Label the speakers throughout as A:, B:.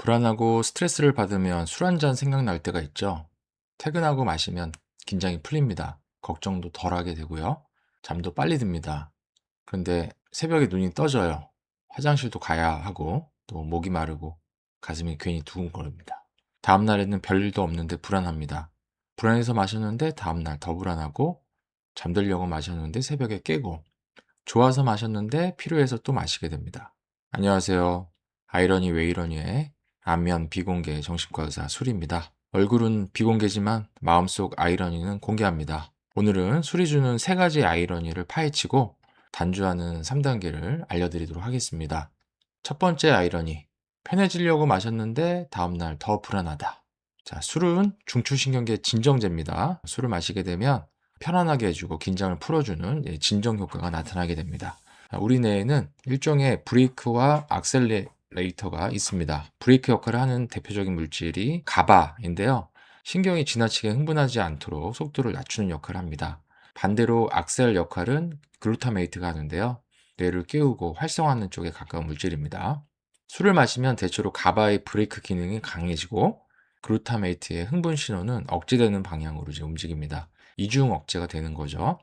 A: 불안하고 스트레스를 받으면 술 한 잔 생각날 때가 있죠. 퇴근하고 마시면 긴장이 풀립니다. 걱정도 덜하게 되고요. 잠도 빨리 듭니다. 그런데 새벽에 눈이 떠져요. 화장실도 가야 하고 또 목이 마르고 가슴이 괜히 두근거립니다. 다음 날에는 별일도 없는데 불안합니다. 불안해서 마셨는데 다음 날 더 불안하고 잠들려고 마셨는데 새벽에 깨고 좋아서 마셨는데 필요해서 또 마시게 됩니다. 안녕하세요. 아이러니 왜 이러니의 안면 비공개 정신과 의사 술입니다. 얼굴은 비공개지만 마음속 아이러니는 공개합니다. 오늘은 술이 주는 세 가지 아이러니를 파헤치고 단주하는 3단계를 알려드리도록 하겠습니다. 첫 번째 아이러니. 편해지려고 마셨는데 다음날 더 불안하다. 자, 술은 중추신경계 진정제입니다. 술을 마시게 되면 편안하게 해주고 긴장을 풀어주는 진정 효과가 나타나게 됩니다. 우리 뇌에는 일종의 브레이크와 악셀레이터가 있습니다. 브레이크 역할을 하는 대표적인 물질이 가바인데요. 신경이 지나치게 흥분하지 않도록 속도를 낮추는 역할을 합니다. 반대로 악셀 역할은 글루타메이트가 하는데요. 뇌를 깨우고 활성화하는 쪽에 가까운 물질입니다. 술을 마시면 대체로 가바의 브레이크 기능이 강해지고 글루타메이트의 흥분 신호는 억제되는 방향으로 이제 움직입니다. 이중 억제가 되는 거죠.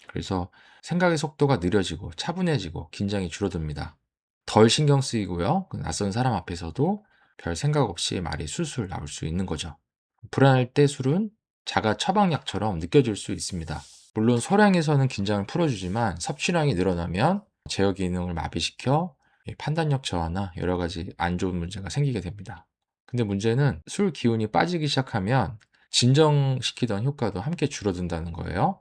A: 그래서 생각의 속도가 느려지고 차분해지고 긴장이 줄어듭니다. 덜 신경 쓰이고요. 낯선 사람 앞에서도 별 생각 없이 말이 술술 나올 수 있는 거죠. 불안할 때 술은 자가 처방약처럼 느껴질 수 있습니다. 물론 소량에서는 긴장을 풀어주지만 섭취량이 늘어나면 제어 기능을 마비시켜 판단력 저하나 여러 가지 안 좋은 문제가 생기게 됩니다. 근데 문제는 술 기운이 빠지기 시작하면 진정시키던 효과도 함께 줄어든다는 거예요.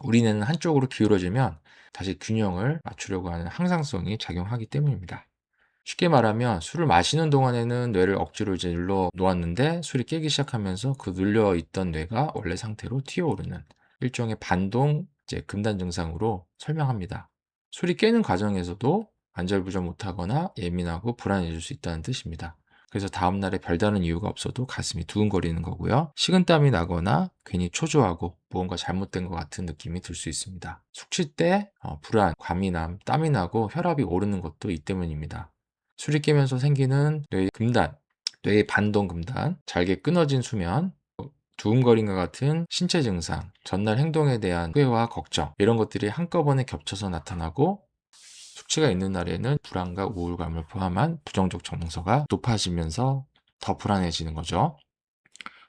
A: 우리 뇌는 한쪽으로 기울어지면 다시 균형을 맞추려고 하는 항상성이 작용하기 때문입니다. 쉽게 말하면 술을 마시는 동안에는 뇌를 억지로 이제 눌러 놓았는데 술이 깨기 시작하면서 그 눌려 있던 뇌가 원래 상태로 튀어오르는 일종의 반동 금단 증상으로 설명합니다. 술이 깨는 과정에서도 안절부절 못하거나 예민하고 불안해질 수 있다는 뜻입니다. 그래서 다음날에 별다른 이유가 없어도 가슴이 두근거리는 거고요. 식은땀이 나거나 괜히 초조하고 무언가 잘못된 것 같은 느낌이 들 수 있습니다. 숙취 때 불안, 과민함, 땀이 나고 혈압이 오르는 것도 이 때문입니다. 술이 깨면서 생기는 뇌의 금단, 뇌의 반동 금단, 잘게 끊어진 수면, 두근거림과 같은 신체 증상, 전날 행동에 대한 후회와 걱정 이런 것들이 한꺼번에 겹쳐서 나타나고 숙취가 있는 날에는 불안과 우울감을 포함한 부정적 정서가 높아지면서 더 불안해지는 거죠.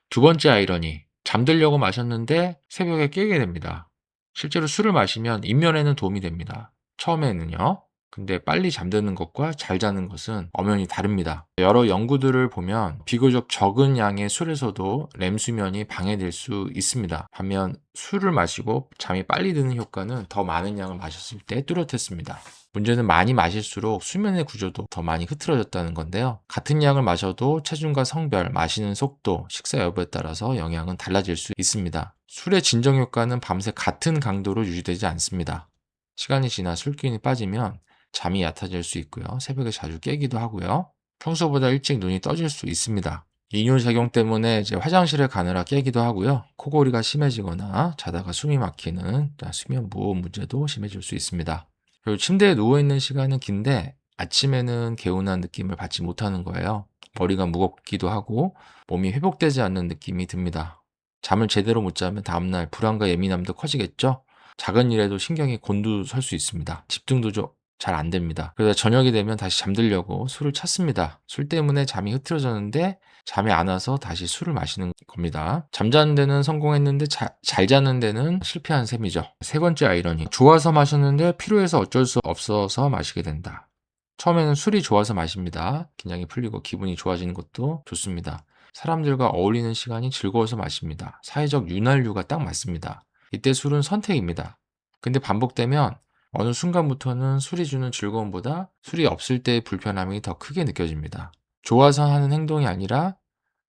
A: 두 번째 아이러니, 잠들려고 마셨는데 새벽에 깨게 됩니다. 실제로 술을 마시면 입면에는 도움이 됩니다. 처음에는요. 근데 빨리 잠드는 것과 잘 자는 것은 엄연히 다릅니다. 여러 연구들을 보면 비교적 적은 양의 술에서도 렘 수면이 방해될 수 있습니다. 반면 술을 마시고 잠이 빨리 드는 효과는 더 많은 양을 마셨을 때 뚜렷했습니다. 문제는 많이 마실수록 수면의 구조도 더 많이 흐트러졌다는 건데요. 같은 양을 마셔도 체중과 성별, 마시는 속도, 식사 여부에 따라서 영향은 달라질 수 있습니다. 술의 진정 효과는 밤새 같은 강도로 유지되지 않습니다. 시간이 지나 술기운이 빠지면 잠이 얕아질 수 있고요. 새벽에 자주 깨기도 하고요. 평소보다 일찍 눈이 떠질 수 있습니다. 이뇨작용 때문에 이제 화장실에 가느라 깨기도 하고요. 코골이가 심해지거나 자다가 숨이 막히는 수면 무호흡 문제도 심해질 수 있습니다. 그리고 침대에 누워있는 시간은 긴데 아침에는 개운한 느낌을 받지 못하는 거예요. 머리가 무겁기도 하고 몸이 회복되지 않는 느낌이 듭니다. 잠을 제대로 못 자면 다음날 불안과 예민함도 커지겠죠? 작은 일에도 신경이 곤두설 수 있습니다. 집중도 좀 잘 안 됩니다. 그래서 저녁이 되면 다시 잠들려고 술을 찾습니다. 술 때문에 잠이 흐트러졌는데 잠이 안 와서 다시 술을 마시는 겁니다. 잠자는 데는 성공했는데 잘 자는 데는 실패한 셈이죠. 세 번째 아이러니. 좋아서 마셨는데 필요해서 어쩔 수 없어서 마시게 된다. 처음에는 술이 좋아서 마십니다. 긴장이 풀리고 기분이 좋아지는 것도 좋습니다. 사람들과 어울리는 시간이 즐거워서 마십니다. 사회적 윤활유가 딱 맞습니다. 이때 술은 선택입니다. 근데 반복되면 어느 순간부터는 술이 주는 즐거움보다 술이 없을 때의 불편함이 더 크게 느껴집니다. 좋아서 하는 행동이 아니라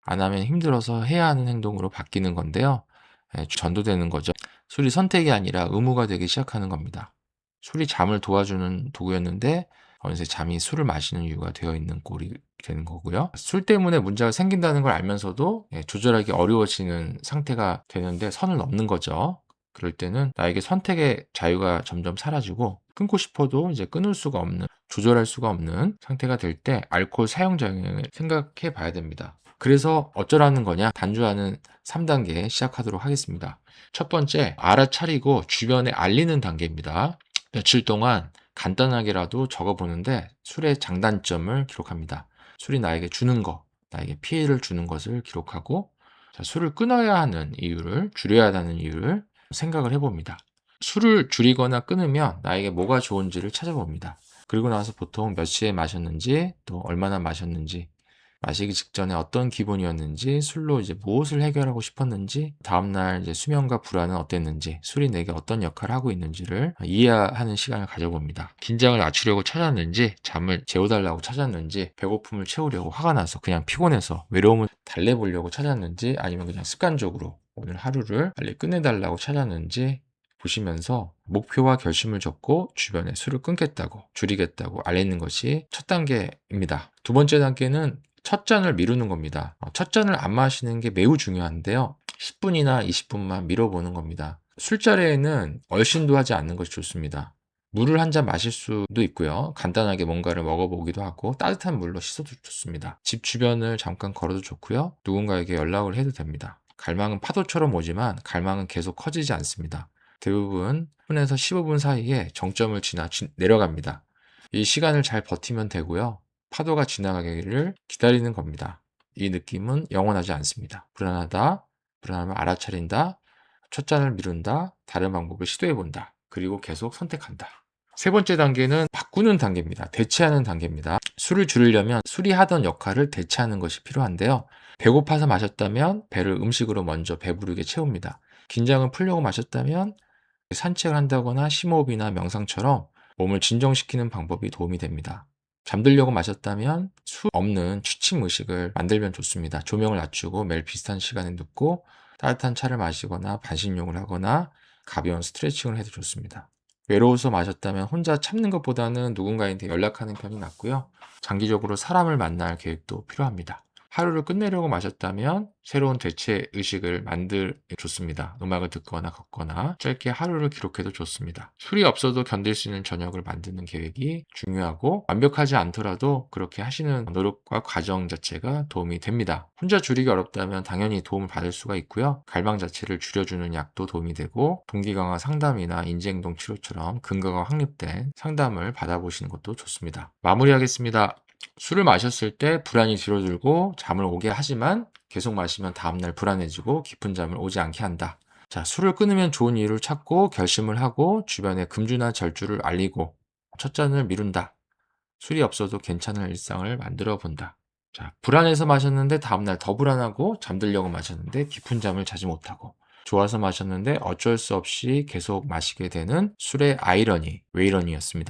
A: 안 하면 힘들어서 해야 하는 행동으로 바뀌는 건데요. 전도되는 거죠. 술이 선택이 아니라 의무가 되기 시작하는 겁니다. 술이 잠을 도와주는 도구였는데 어느새 잠이 술을 마시는 이유가 되어 있는 꼴이 되는 거고요. 술 때문에 문제가 생긴다는 걸 알면서도 조절하기 어려워지는 상태가 되는데 선을 넘는 거죠. 그럴 때는 나에게 선택의 자유가 점점 사라지고 끊고 싶어도 이제 끊을 수가 없는, 조절할 수가 없는 상태가 될 때 알코올 사용작용을 생각해 봐야 됩니다. 그래서 어쩌라는 거냐? 단주하는 3단계 시작하도록 하겠습니다. 첫 번째, 알아차리고 주변에 알리는 단계입니다. 며칠 동안 간단하게라도 적어보는데 술의 장단점을 기록합니다. 술이 나에게 주는 거, 나에게 피해를 주는 것을 기록하고, 자, 술을 끊어야 하는 이유를, 줄여야 하는 이유를 생각을 해봅니다. 술을 줄이거나 끊으면 나에게 뭐가 좋은지를 찾아봅니다. 그리고 나서 보통 몇 시에 마셨는지, 또 얼마나 마셨는지, 마시기 직전에 어떤 기분이었는지, 술로 이제 무엇을 해결하고 싶었는지, 다음날 이제 수면과 불안은 어땠는지, 술이 내게 어떤 역할을 하고 있는지를 이해하는 시간을 가져봅니다. 긴장을 낮추려고 찾았는지, 잠을 재워달라고 찾았는지, 배고픔을 채우려고 화가 나서 그냥 피곤해서 외로움을 달래보려고 찾았는지, 아니면 그냥 습관적으로 오늘 하루를 빨리 끝내달라고 찾았는지 보시면서 목표와 결심을 적고 주변에 술을 끊겠다고, 줄이겠다고 알리는 것이 첫 단계입니다. 두 번째 단계는 첫 잔을 미루는 겁니다. 첫 잔을 안 마시는 게 매우 중요한데요. 10분이나 20분만 미뤄보는 겁니다. 술자리에는 얼씬도 하지 않는 것이 좋습니다. 물을 한 잔 마실 수도 있고요. 간단하게 뭔가를 먹어보기도 하고 따뜻한 물로 씻어도 좋습니다. 집 주변을 잠깐 걸어도 좋고요. 누군가에게 연락을 해도 됩니다. 갈망은 파도처럼 오지만 갈망은 계속 커지지 않습니다. 대부분 10분에서 15분 사이에 정점을 지나 내려갑니다. 이 시간을 잘 버티면 되고요. 파도가 지나가기를 기다리는 겁니다. 이 느낌은 영원하지 않습니다. 불안하다, 불안하면 알아차린다, 첫 잔을 미룬다, 다른 방법을 시도해본다, 그리고 계속 선택한다. 세 번째 단계는 바꾸는 단계입니다. 대체하는 단계입니다. 술을 줄이려면 술이 하던 역할을 대체하는 것이 필요한데요. 배고파서 마셨다면 배를 음식으로 먼저 배부르게 채웁니다. 긴장을 풀려고 마셨다면 산책을 한다거나 심호흡이나 명상처럼 몸을 진정시키는 방법이 도움이 됩니다. 잠들려고 마셨다면 수 없는 취침 의식을 만들면 좋습니다. 조명을 낮추고 매일 비슷한 시간에 눕고 따뜻한 차를 마시거나 반신욕을 하거나 가벼운 스트레칭을 해도 좋습니다. 외로워서 마셨다면 혼자 참는 것보다는 누군가한테 연락하는 편이 낫고요. 장기적으로 사람을 만날 계획도 필요합니다. 하루를 끝내려고 마셨다면 새로운 대체 의식을 만들 좋습니다. 음악을 듣거나 걷거나 짧게 하루를 기록해도 좋습니다. 술이 없어도 견딜 수 있는 저녁을 만드는 계획이 중요하고 완벽하지 않더라도 그렇게 하시는 노력과 과정 자체가 도움이 됩니다. 혼자 줄이기 어렵다면 당연히 도움을 받을 수가 있고요. 갈망 자체를 줄여주는 약도 도움이 되고 동기 강화 상담이나 인지행동 치료처럼 근거가 확립된 상담을 받아보시는 것도 좋습니다. 마무리하겠습니다. 술을 마셨을 때 불안이 줄어들고 잠을 오게 하지만 계속 마시면 다음날 불안해지고 깊은 잠을 오지 않게 한다. 자, 술을 끊으면 좋은 이유를 찾고 결심을 하고 주변에 금주나 절주를 알리고 첫 잔을 미룬다. 술이 없어도 괜찮은 일상을 만들어 본다. 자, 불안해서 마셨는데 다음날 더 불안하고 잠들려고 마셨는데 깊은 잠을 자지 못하고 좋아서 마셨는데 어쩔 수 없이 계속 마시게 되는 술의 아이러니, 왜 이러니였습니다.